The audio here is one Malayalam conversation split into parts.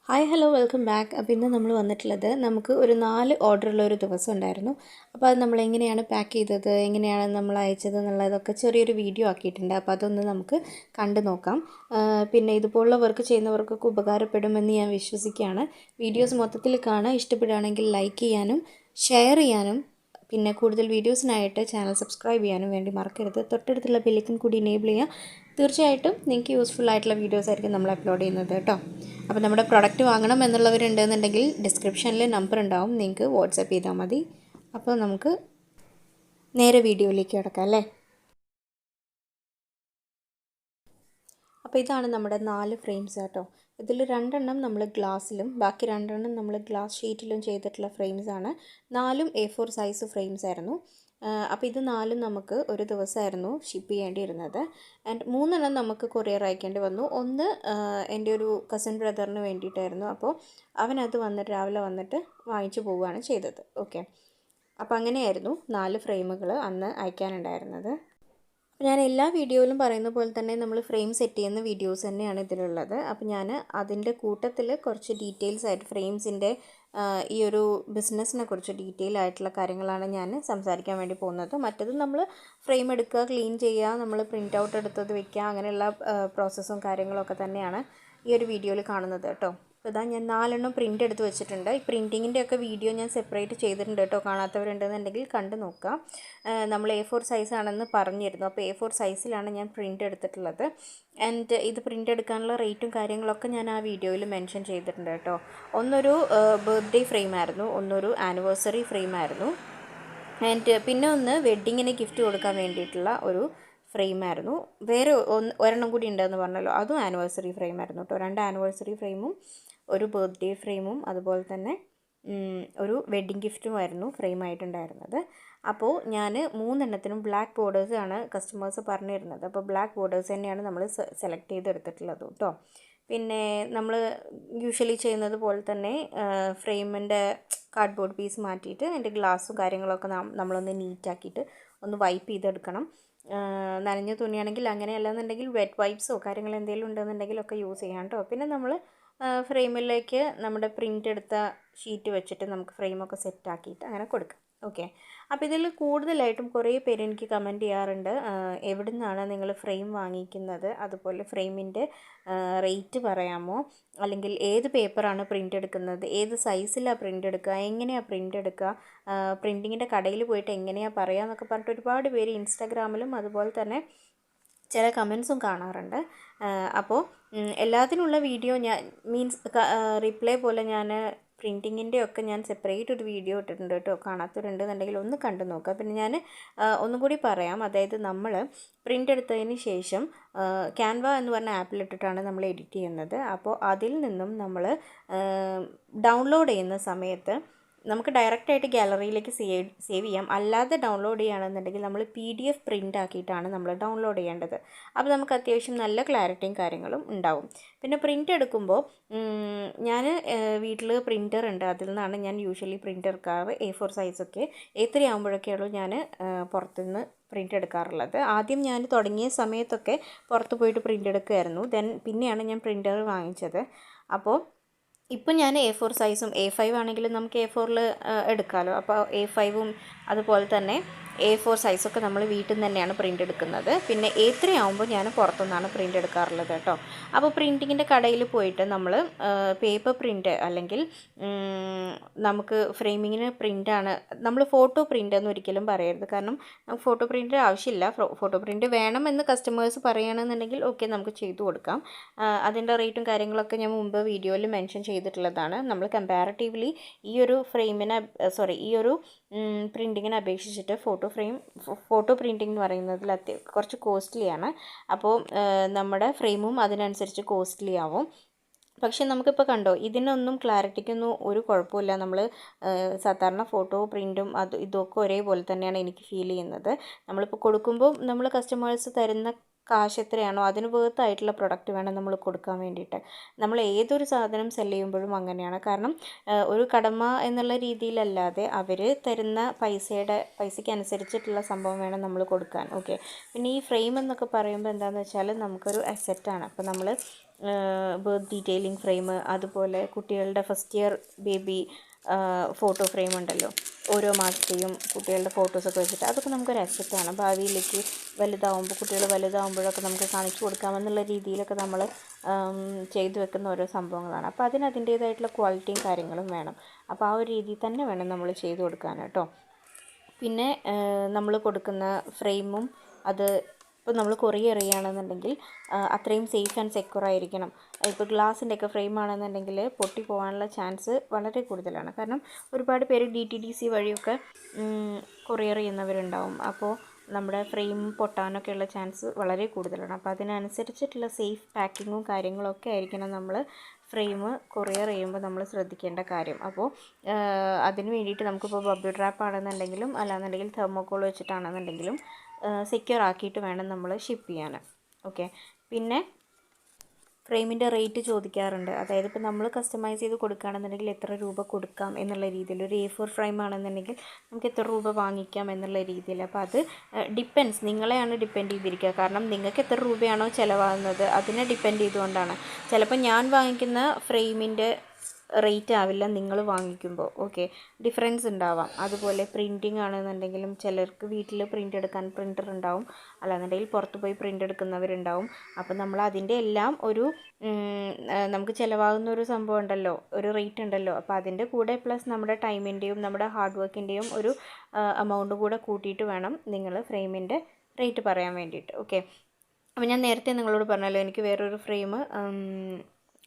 Hi hello welcome back. അപ്പോൾ ഇന്ന് നമ്മൾ വന്നിട്ടുള്ളത് നമുക്ക് ഒരു 4 ഓർഡറുള്ള ഒരു ദിവസം ഉണ്ടായിരുന്നു. അപ്പോൾ അത് നമ്മൾ എങ്ങനെയാണ് പാക്ക് ചെയ്തത്, എങ്ങനെയാണ് നമ്മൾ അയച്ചത് എന്നുള്ളതൊക്കെ ചെറിയൊരു വീഡിയോ ആക്കിയിട്ടുണ്ട്. അപ്പോൾ അതൊന്ന് നമുക്ക് കണ്ടു നോക്കാം. പിന്നെ ഇതുപോലുള്ള വർക്ക് ചെയ്യുന്നവർക്കൊക്കെ ഉപകാരപ്പെടുമെന്ന് ഞാൻ വിശ്വസിക്കുകയാണ്. വീഡിയോസ് മൊത്തത്തിൽ കാണാൻ ഇഷ്ടപ്പെടുകയാണെങ്കിൽ ലൈക്ക് ചെയ്യാനും ഷെയർ ചെയ്യാനും പിന്നെ കൂടുതൽ വീഡിയോസിനായിട്ട് ചാനൽ സബ്സ്ക്രൈബ് ചെയ്യാനും വേണ്ടി മറക്കരുത്. തൊട്ടടുത്തുള്ള ബെല്ലൈക്കൺ കൂടി എനേബിൾ ചെയ്യുക. തീർച്ചയായിട്ടും നിങ്ങൾക്ക് യൂസ്ഫുൾ ആയിട്ടുള്ള വീഡിയോസ് ആയിരിക്കും നമ്മൾ അപ്ലോഡ് ചെയ്യുന്നത് കേട്ടോ. അപ്പോൾ നമ്മുടെ പ്രൊഡക്റ്റ് വാങ്ങണം എന്നുള്ളവരുണ്ടെന്നുണ്ടെങ്കിൽ ഡിസ്ക്രിപ്ഷനിൽ നമ്പർ ഉണ്ടാവും, നിങ്ങൾക്ക് വാട്സപ്പ് ചെയ്താൽ മതി. അപ്പോൾ നമുക്ക് നേരെ വീഡിയോയിലേക്ക് കിടക്കാം അല്ലേ. അപ്പോൾ ഇതാണ് നമ്മുടെ 4 ഫ്രെയിംസ് കേട്ടോ. ഇതിൽ 2 നമ്മൾ ഗ്ലാസ്സിലും ബാക്കി 2 നമ്മൾ ഗ്ലാസ് ഷീറ്റിലും ചെയ്തിട്ടുള്ള ഫ്രെയിംസാണ്. 4 A4 സൈസ് ഫ്രെയിംസ് ആയിരുന്നു. അപ്പോൾ ഇത് 4 നമുക്ക് ഒരു ദിവസമായിരുന്നു ഷിപ്പ് ചെയ്യേണ്ടിയിരുന്നത്. ആൻഡ് 3 നമുക്ക് കൊറിയർ അയക്കേണ്ടി വന്നു. ഒന്ന് എൻ്റെ ഒരു കസിൻ ബ്രദറിന് വേണ്ടിയിട്ടായിരുന്നു. അപ്പോൾ അവനത് വന്നിട്ട് രാവിലെ വന്നിട്ട് വാങ്ങിച്ചു പോവുകയാണ് ചെയ്തത്. ഓക്കെ, അപ്പോൾ അങ്ങനെയായിരുന്നു 4 ഫ്രെയിമുകൾ അന്ന് അയക്കാനുണ്ടായിരുന്നത്. ഞാൻ എല്ലാ വീഡിയോയിലും പറയുന്ന പോലെ തന്നെ നമ്മൾ ഫ്രെയിം സെറ്റ് ചെയ്യുന്ന വീഡിയോസ് തന്നെയാണ് ഇതിലുള്ളത്. അപ്പോൾ ഞാൻ അതിൻ്റെ കൂട്ടത്തിൽ കുറച്ച് ഡീറ്റെയിൽസ് ആയിട്ട് ഫ്രെയിംസിൻ്റെ ഈ ഒരു ബിസിനസ്സിനെ കുറിച്ച് ഡീറ്റെയിൽ ആയിട്ടുള്ള കാര്യങ്ങളാണ് ഞാൻ സംസാരിക്കാൻ വേണ്ടി പോകുന്നത്. മറ്റത് നമ്മൾ ഫ്രെയിം എടുക്കുക, ക്ലീൻ ചെയ്യുക, നമ്മൾ പ്രിൻ്റ് ഔട്ട് എടുത്തത് വെക്കുക, അങ്ങനെയുള്ള പ്രോസസ്സും കാര്യങ്ങളൊക്കെ തന്നെയാണ് ഈ ഒരു വീഡിയോയിൽ കാണുന്നത് കേട്ടോ. അപ്പോൾ ഇതാ ഞാൻ 4 പ്രിൻ്റ് എടുത്ത് വെച്ചിട്ടുണ്ട്. ഈ പ്രിൻറ്റിങ്ങിൻ്റെ ഒക്കെ വീഡിയോ ഞാൻ സെപ്പറേറ്റ് ചെയ്തിട്ടുണ്ട് കേട്ടോ. കാണാത്തവരുണ്ടെന്നുണ്ടെങ്കിൽ കണ്ടു നോക്കുക. നമ്മൾ A4 സൈസാണെന്ന് പറഞ്ഞിരുന്നു. അപ്പോൾ A4 സൈസിലാണ് ഞാൻ പ്രിൻ്റ് എടുത്തിട്ടുള്ളത്. ആൻഡ് ഇത് പ്രിൻ്റ് എടുക്കാനുള്ള റേറ്റും കാര്യങ്ങളൊക്കെ ഞാൻ ആ വീഡിയോയിൽ മെൻഷൻ ചെയ്തിട്ടുണ്ട് കേട്ടോ. ഒന്നൊരു ബർത്ത്ഡേ ഫ്രെയിമായിരുന്നു, ഒന്നൊരു ആനിവേഴ്സറി ഫ്രെയിമായിരുന്നു, ആൻഡ് പിന്നെ ഒന്ന് വെഡ്ഡിങ്ങിന് ഗിഫ്റ്റ് കൊടുക്കാൻ വേണ്ടിയിട്ടുള്ള ഒരു ഫ്രെയിമായിരുന്നു. വേറെ ഒരെണ്ണം കൂടി ഉണ്ടെന്ന് പറഞ്ഞല്ലോ, അതും ആനിവേഴ്സറി ഫ്രെയിമായിരുന്നു കേട്ടോ. 2 ആനിവേഴ്സറി ഫ്രെയിമും ഒരു ബർത്ത്ഡേ ഫ്രെയിമും അതുപോലെ തന്നെ ഒരു വെഡ്ഡിങ് ഗിഫ്റ്റുമായിരുന്നു ഫ്രെയിമായിട്ടുണ്ടായിരുന്നത്. അപ്പോൾ ഞാൻ 3 ബ്ലാക്ക് ബോർഡേഴ്സാണ് കസ്റ്റമേഴ്സ് പറഞ്ഞിരുന്നത്. അപ്പോൾ ബ്ലാക്ക് ബോർഡേഴ്സ് തന്നെയാണ് നമ്മൾ സെലക്ട് ചെയ്തെടുത്തിട്ടുള്ളത് കേട്ടോ. പിന്നെ നമ്മൾ യൂഷ്വലി ചെയ്യുന്നത് പോലെ തന്നെ ഫ്രെയിമിൻ്റെ കാർഡ്ബോർഡ് പീസ് മാറ്റിയിട്ട് അതിൻ്റെ ഗ്ലാസും കാര്യങ്ങളൊക്കെ നമ്മളൊന്ന് നീറ്റാക്കിയിട്ട് ഒന്ന് വൈപ്പ് ചെയ്തെടുക്കണം. നനഞ്ഞ തുണിയാണെങ്കിൽ അങ്ങനെയല്ലെന്നുണ്ടെങ്കിൽ വെറ്റ് വൈപ്സോ കാര്യങ്ങൾ എന്തെങ്കിലും ഉണ്ടെന്നുണ്ടെങ്കിലൊക്കെ യൂസ് ചെയ്യാം കേട്ടോ. പിന്നെ നമ്മൾ ഫ്രെയിമിലേക്ക് നമ്മുടെ പ്രിൻ്റ് എടുത്ത ഷീറ്റ് വെച്ചിട്ട് നമുക്ക് ഫ്രെയിമൊക്കെ സെറ്റാക്കിയിട്ട് അങ്ങനെ കൊടുക്കാം. ഓക്കെ, അപ്പോൾ ഇതിൽ കൂടുതലായിട്ടും കുറേ പേര് എനിക്ക് കമൻറ്റ് ചെയ്യാറുണ്ട്, എവിടെ നിന്നാണ് നിങ്ങൾ ഫ്രെയിം വാങ്ങിക്കുന്നത്, അതുപോലെ ഫ്രെയിമിൻ്റെ റേറ്റ് പറയാമോ, അല്ലെങ്കിൽ ഏത് പേപ്പറാണ് പ്രിൻ്റ് എടുക്കുന്നത്, ഏത് സൈസിലാണ് പ്രിൻ്റ് എടുക്കുക, എങ്ങനെയാണ് പ്രിൻ്റ് എടുക്കുക, പ്രിൻറ്റിങ്ങിൻ്റെ കടയിൽ പോയിട്ട് എങ്ങനെയാണ് പറയുക എന്നൊക്കെ പറഞ്ഞിട്ട് ഒരുപാട് പേര് ഇൻസ്റ്റാഗ്രാമിലും അതുപോലെ തന്നെ ചില കമൻസും കാണാറുണ്ട്. അപ്പോൾ എല്ലാത്തിനുള്ള വീഡിയോ ഞാൻ റിപ്ലൈ പോലെ ഞാൻ പ്രിൻറ്റിങ്ങിൻ്റെ ഒക്കെ ഞാൻ സെപ്പറേറ്റ് ഒരു വീഡിയോ ഇട്ടിട്ടുണ്ട് കേട്ടോ. കാണാത്തവരുണ്ടെന്നുണ്ടെങ്കിൽ ഒന്ന് കണ്ടു നോക്കുക. പിന്നെ ഞാൻ ഒന്നും കൂടി പറയാം, അതായത് നമ്മൾ പ്രിൻ്റ് എടുത്തതിന് ശേഷം ക്യാൻവ എന്ന് പറഞ്ഞ ആപ്പിലിട്ടിട്ടാണ് നമ്മൾ എഡിറ്റ് ചെയ്യുന്നത്. അപ്പോൾ അതിൽ നിന്നും നമ്മൾ ഡൗൺലോഡ് ചെയ്യുന്ന സമയത്ത് നമുക്ക് ഡയറക്റ്റായിട്ട് ഗാലറിയിലേക്ക് സേവ് ചെയ്യാം. അല്ലാതെ ഡൗൺലോഡ് ചെയ്യുകയാണെന്നുണ്ടെങ്കിൽ നമ്മൾ PDF പ്രിൻ്റ് ആക്കിയിട്ടാണ് നമ്മൾ ഡൗൺലോഡ് ചെയ്യേണ്ടത്. അപ്പോൾ നമുക്ക് അത്യാവശ്യം നല്ല ക്ലാരിറ്റിയും കാര്യങ്ങളും ഉണ്ടാവും. പിന്നെ പ്രിൻ്റ് എടുക്കുമ്പോൾ ഞാൻ വീട്ടിൽ പ്രിൻ്റർ ഉണ്ട്, അതിൽ നിന്നാണ് ഞാൻ യൂഷ്വലി പ്രിൻ്റ് എടുക്കാറ്. A4 സൈസൊക്കെ A3 ആകുമ്പോഴൊക്കെയുള്ളൂ ഞാൻ പുറത്തുനിന്ന് പ്രിൻ്റ് എടുക്കാറുള്ളത്. ആദ്യം ഞാൻ തുടങ്ങിയ സമയത്തൊക്കെ പുറത്ത് പോയിട്ട് പ്രിൻ്റ് എടുക്കുമായിരുന്നു. പിന്നെയാണ് ഞാൻ പ്രിൻ്റർ വാങ്ങിച്ചത്. അപ്പോൾ ഇപ്പം ഞാൻ A4 സൈസും A5 ആണെങ്കിലും നമുക്ക് A4ൽ എടുക്കാമല്ലോ. അപ്പോൾ A5ഉം അതുപോലെ തന്നെ A4 സൈസൊക്കെ നമ്മൾ വീട്ടിൽ നിന്ന് തന്നെയാണ് പ്രിൻ്റ് എടുക്കുന്നത്. പിന്നെ A3 ആകുമ്പോൾ ഞാൻ പുറത്തുനിന്നാണ് പ്രിൻ്റ് എടുക്കാറുള്ളത് കേട്ടോ. അപ്പോൾ പ്രിൻറ്റിങ്ങിൻ്റെ കടയിൽ പോയിട്ട് നമ്മൾ പേപ്പർ പ്രിൻ്റ് അല്ലെങ്കിൽ നമുക്ക് ഫ്രെയിമിങ്ങിന് പ്രിൻ്റാണ്, നമ്മൾ ഫോട്ടോ പ്രിൻ്റ് എന്ന് ഒരിക്കലും പറയരുത്. കാരണം നമുക്ക് ഫോട്ടോ പ്രിൻ്റ് ആവശ്യമില്ല. ഫോട്ടോ പ്രിൻ്റ് വേണമെന്ന് കസ്റ്റമേഴ്സ് പറയുകയാണെന്നുണ്ടെങ്കിൽ ഓക്കെ, നമുക്ക് ചെയ്തു കൊടുക്കാം. അതിൻ്റെ റേറ്റും കാര്യങ്ങളൊക്കെ ഞാൻ മുമ്പ് വീഡിയോയിൽ മെൻഷൻ ചെയ്തിട്ടുള്ളതാണ്. നമ്മൾ കമ്പാരിറ്റീവ്ലി ഈ ഒരു ഈ ഒരു പ്രിൻറ്റിങ്ങിനെ അപേക്ഷിച്ചിട്ട് ഫോട്ടോ പ്രിൻറ്റിംഗ് എന്ന് പറയുന്നതിൽ കുറച്ച് കോസ്റ്റ്ലിയാണ്. അപ്പോൾ നമ്മുടെ ഫ്രെയിമും അതിനനുസരിച്ച് കോസ്റ്റ്ലി ആവും. പക്ഷെ നമുക്കിപ്പോൾ കണ്ടോ, ഇതിനൊന്നും ക്ലാരിറ്റിക്കൊന്നും ഒരു കുഴപ്പമില്ല. നമ്മൾ സാധാരണ ഫോട്ടോ പ്രിൻറ്റും ഇതൊക്കെ ഒരേപോലെ തന്നെയാണ് എനിക്ക് ഫീൽ ചെയ്യുന്നത്. നമ്മളിപ്പോൾ കൊടുക്കുമ്പോൾ നമ്മൾ കസ്റ്റമേഴ്സ് തരുന്ന കാശ് എത്രയാണോ അതിന് വേർത്തായിട്ടുള്ള പ്രൊഡക്റ്റ് വേണം നമ്മൾ കൊടുക്കാൻ വേണ്ടിയിട്ട്. നമ്മൾ ഏതൊരു സാധനം സെല് ചെയ്യുമ്പോഴും അങ്ങനെയാണ്. കാരണം ഒരു കടമ എന്നുള്ള രീതിയിലല്ലാതെ അവർ തരുന്ന പൈസയ്ക്ക് അനുസരിച്ചിട്ടുള്ള സംഭവം വേണം നമ്മൾ കൊടുക്കാൻ. ഓക്കെ. പിന്നെ ഈ ഫ്രെയിം എന്നൊക്കെ പറയുമ്പോൾ എന്താണെന്ന് വെച്ചാൽ നമുക്കൊരു അസെറ്റാണ്. അപ്പോൾ നമ്മൾ ബർത്ത് ഡീറ്റെയിലിംഗ് ഫ്രെയിം, അതുപോലെ കുട്ടികളുടെ first year baby photo frame ഉണ്ടല്ലോ, ഓരോ മാസത്തെയും കുട്ടികളുടെ ഫോട്ടോസൊക്കെ വെച്ചിട്ട്, അതൊക്കെ നമുക്കൊരു അസെറ്റാണ്. ഭാവിയിലേക്ക് കുട്ടികൾ വലുതാവുമ്പോഴൊക്കെ നമുക്ക് കാണിച്ചു കൊടുക്കാമെന്നുള്ള രീതിയിലൊക്കെ നമ്മൾ ചെയ്തു വെക്കുന്ന ഓരോ സംഭവങ്ങളാണ്. അപ്പോൾ അതിൻ്റേതായിട്ടുള്ള ക്വാളിറ്റിയും കാര്യങ്ങളും വേണം. അപ്പോൾ ആ ഒരു രീതിയിൽ തന്നെ വേണം നമ്മൾ ചെയ്തു കൊടുക്കാൻ കേട്ടോ. പിന്നെ നമ്മൾ കൊടുക്കുന്ന ഫ്രെയിമും അത് ഇപ്പോൾ നമ്മൾ കൊറിയർ ചെയ്യുകയാണെന്നുണ്ടെങ്കിൽ അത്രയും സേഫ് ആൻഡ് സെക്യൂർ ആയിരിക്കണം. ഇപ്പോൾ ഗ്ലാസിൻ്റെയൊക്കെ ഫ്രെയിം ആണെന്നുണ്ടെങ്കിൽ പൊട്ടി പോകാനുള്ള ചാൻസ് വളരെ കൂടുതലാണ്. കാരണം ഒരുപാട് പേര് DTDC വഴിയൊക്കെ കൊറിയർ ചെയ്യുന്നവരുണ്ടാവും. അപ്പോൾ നമ്മുടെ ഫ്രെയിം പൊട്ടാനൊക്കെയുള്ള ചാൻസ് വളരെ കൂടുതലാണ്. അപ്പോൾ അതിനനുസരിച്ചിട്ടുള്ള സേഫ് പാക്കിങ്ങും കാര്യങ്ങളൊക്കെ ആയിരിക്കണം നമ്മൾ ഫ്രെയിം കൊറിയർ ചെയ്യുമ്പോൾ നമ്മൾ ശ്രദ്ധിക്കേണ്ട കാര്യം. അപ്പോൾ അതിന് വേണ്ടിയിട്ട് നമുക്കിപ്പോൾ ബബിൾ റാപ്പ് ആണെന്നുണ്ടെങ്കിലും അല്ലാന്നുണ്ടെങ്കിൽ തെർമോക്കോൾ വെച്ചിട്ടാണെന്നുണ്ടെങ്കിലും സെക്യൂർ ആക്കിയിട്ട് വേണം നമ്മൾ ഷിപ്പ് ചെയ്യാൻ. ഓക്കെ. പിന്നെ ഫ്രെയിമിൻ്റെ റേറ്റ് ചോദിക്കാറുണ്ട്. അതായത് ഇപ്പോൾ നമ്മൾ കസ്റ്റമൈസ് ചെയ്ത് കൊടുക്കുകയാണെന്നുണ്ടെങ്കിൽ എത്ര രൂപ കൊടുക്കാം എന്നുള്ള രീതിയിൽ, ഒരു A4 ഫ്രെയിം ആണെന്നുണ്ടെങ്കിൽ നമുക്ക് എത്ര രൂപ വാങ്ങിക്കാം എന്നുള്ള രീതിയിൽ. അപ്പോൾ അത് ഡിപ്പെൻസ്, നിങ്ങളെയാണ് ഡിപ്പെൻഡ് ചെയ്തിരിക്കുക. കാരണം നിങ്ങൾക്ക് എത്ര രൂപയാണോ ചിലവാകുന്നത് അതിനെ ഡിപ്പെൻഡ് ചെയ്തുകൊണ്ടാണ്. ചിലപ്പോൾ ഞാൻ വാങ്ങിക്കുന്ന ഫ്രെയിമിൻ്റെ റേറ്റ് ആവില്ല നിങ്ങൾ വാങ്ങിക്കുമ്പോൾ. ഓക്കെ, ഡിഫറൻസ് ഉണ്ടാവാം. അതുപോലെ പ്രിൻറ്റിങ് ആണെന്നുണ്ടെങ്കിലും ചിലർക്ക് വീട്ടിൽ പ്രിൻ്റ് എടുക്കാൻ പ്രിൻ്റർ ഉണ്ടാവും, അല്ലാന്നുണ്ടെങ്കിൽ പുറത്ത് പോയി പ്രിൻ്റ് എടുക്കുന്നവരുണ്ടാവും. അപ്പം നമ്മൾ അതിൻ്റെ എല്ലാം ഒരു നമുക്ക് ചിലവാകുന്ന ഒരു സംഭവം ഉണ്ടല്ലോ, ഒരു റേറ്റ് ഉണ്ടല്ലോ. അപ്പോൾ അതിൻ്റെ കൂടെ പ്ലസ് നമ്മുടെ ടൈമിൻ്റെയും നമ്മുടെ ഹാർഡ് വർക്കിൻ്റെയും ഒരു എമൗണ്ട് കൂടെ കൂട്ടിയിട്ട് വേണം നിങ്ങൾ ഫ്രെയിമിൻ്റെ റേറ്റ് പറയാൻ വേണ്ടിയിട്ട്. ഓക്കെ. അപ്പോൾ ഞാൻ നേരത്തെ നിങ്ങളോട് പറഞ്ഞല്ലോ എനിക്ക് വേറൊരു ഫ്രെയിം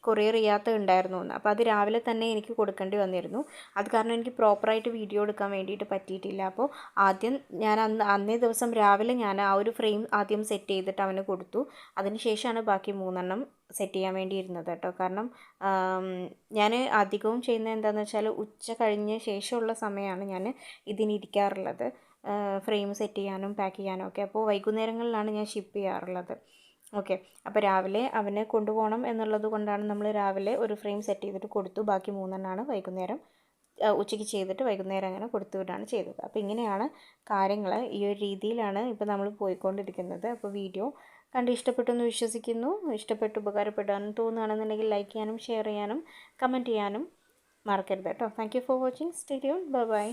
കൊറിയർ ചെയ്യാത്തതുണ്ടായിരുന്നു എന്ന്. അപ്പോൾ അത് രാവിലെ തന്നെ എനിക്ക് കൊടുക്കേണ്ടി വന്നിരുന്നു. അത് കാരണം എനിക്ക് പ്രോപ്പറായിട്ട് വീഡിയോ എടുക്കാൻ വേണ്ടിയിട്ട് പറ്റിയിട്ടില്ല. അപ്പോൾ ആദ്യം ഞാൻ അന്നേ ദിവസം രാവിലെ ഞാൻ ആ ഒരു ഫ്രെയിം ആദ്യം സെറ്റ് ചെയ്തിട്ട് അവന് കൊടുത്തു. അതിന് ശേഷമാണ് ബാക്കി 3 സെറ്റ് ചെയ്യാൻ വേണ്ടി ഇരുന്നത് കേട്ടോ. കാരണം ഞാൻ അധികവും ചെയ്യുന്നത് എന്താണെന്ന് വെച്ചാൽ ഉച്ച കഴിഞ്ഞ ശേഷമുള്ള സമയമാണ് ഞാൻ ഇതിനിരിക്കാറുള്ളത്, ഫ്രെയിം സെറ്റ് ചെയ്യാനും പാക്ക് ചെയ്യാനും ഒക്കെ. അപ്പോൾ വൈകുന്നേരങ്ങളിലാണ് ഞാൻ ഷിപ്പ് ചെയ്യാറുള്ളത്. ഓക്കെ. അപ്പോൾ രാവിലെ അവനെ കൊണ്ടുപോകണം എന്നുള്ളത് കൊണ്ടാണ് നമ്മൾ രാവിലെ ഒരു ഫ്രെയിം സെറ്റ് ചെയ്തിട്ട് കൊടുത്തു. ബാക്കി 3 വൈകുന്നേരം ഉച്ചയ്ക്ക് ചെയ്തിട്ട് വൈകുന്നേരം അങ്ങനെ കൊടുത്തു വിടുകയാണ് ചെയ്തത്. അപ്പോൾ ഇങ്ങനെയാണ് കാര്യങ്ങൾ. ഈ ഒരു രീതിയിലാണ് ഇപ്പോൾ നമ്മൾ പോയിക്കൊണ്ടിരിക്കുന്നത്. അപ്പോൾ വീഡിയോ കണ്ട് ഇഷ്ടപ്പെട്ടു എന്ന് വിശ്വസിക്കുന്നു. ഇഷ്ടപ്പെട്ട് ഉപകാരപ്പെടാനും തോന്നുകയാണെന്നുണ്ടെങ്കിൽ ലൈക്ക് ചെയ്യാനും ഷെയർ ചെയ്യാനും കമൻറ്റ് ചെയ്യാനും മറക്കരുത് കേട്ടോ. Thank you for watching. Stay tuned. Bye bye.